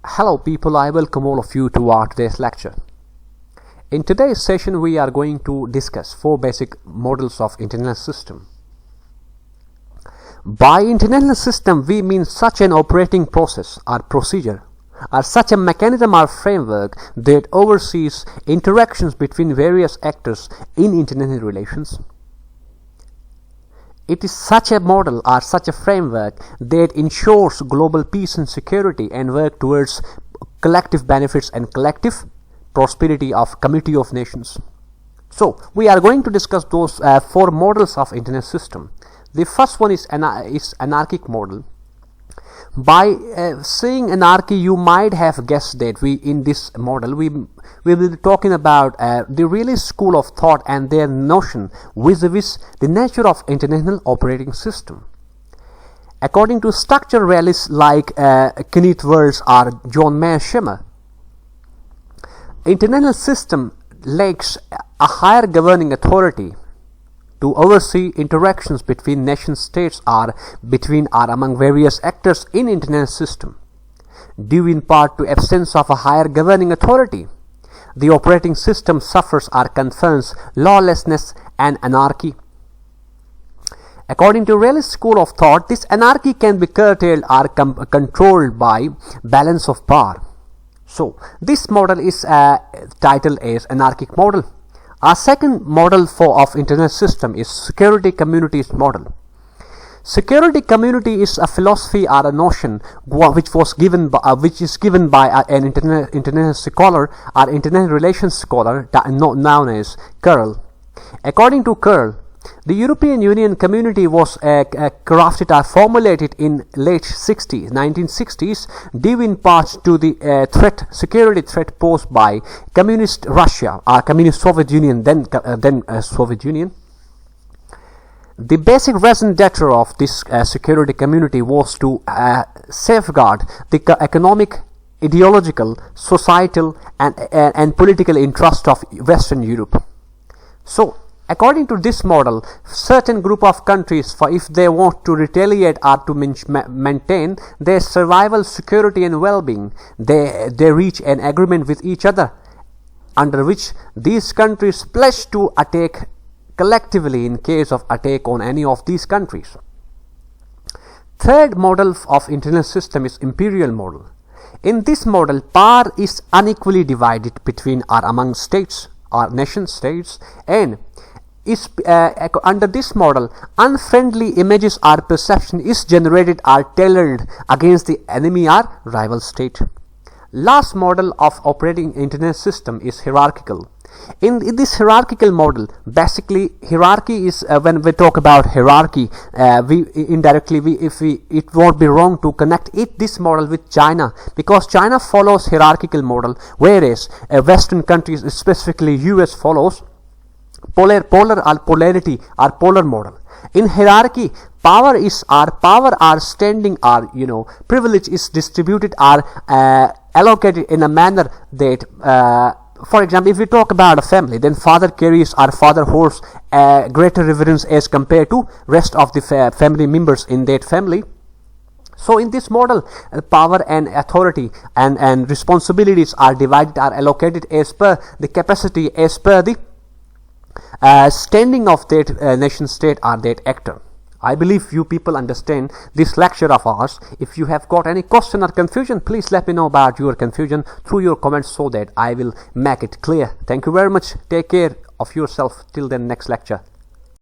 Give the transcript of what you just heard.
Hello people, I welcome all of you to our today's lecture. In today's session we are going to discuss 4 basic models of internal system. By internal system we mean such an operating process or procedure or such a mechanism or framework that oversees interactions between various actors in internal relations. It is such a model or such a framework that ensures global peace and security and work towards collective benefits and collective prosperity of community of nations. So we are going to discuss those 4 models of internal system. The first one is anarchic model. By saying anarchy, you might have guessed that in this model we will be talking about the realist school of thought and their notion vis-a-vis the nature of international operating system. According to structure realists like Kenneth Waltz or John Mayer Schemmer, internal system lacks a higher governing authority to oversee interactions between nation states or between or among various actors in internal system. Due in part to absence of a higher governing authority, the operating system suffers or confirms lawlessness and anarchy. According to realist school of thought, this anarchy can be curtailed or controlled by balance of power. So this model is titled as anarchic model. Our second model of internal system is security communities model. Security community is a philosophy or a notion which is given by an international scholar or international relations scholar known as Curl. According to Curl, the European Union community was crafted or formulated in late 1960s, due in part to the security threat posed by communist Russia or communist Soviet Union, then Soviet Union. The basic raison d'etre of this security community was to safeguard the economic, ideological, societal, and political interest of Western Europe. So, according to this model, certain group of countries, if they want to retaliate or to maintain their survival, security and well-being, they reach an agreement with each other, under which these countries pledge to attack collectively in case of attack on any of these countries. Third model of internal system is imperial model. In this model, power is unequally divided between or among states or nation states, and under this model, unfriendly images or perception is generated or tailored against the enemy or rival state. Last model of operating internal system is hierarchical. In this hierarchical model, basically hierarchy is when we talk about hierarchy, it won't be wrong to connect this model with China, because China follows hierarchical model, whereas Western countries, specifically US, follows polar or polarity or polar model. In hierarchy, power or standing or privilege is distributed or allocated in a manner that for example, if we talk about a family, then father carries or father holds greater reverence as compared to rest of the family members in that family. So in this model, power and authority and responsibilities are divided or allocated as per the capacity, as per the standing of that nation state or that actor. I believe you people understand this lecture of ours. If you have got any question or confusion, please let me know about your confusion through your comments so that I will make it clear. Thank you very much. Take care of yourself. Till then, next lecture.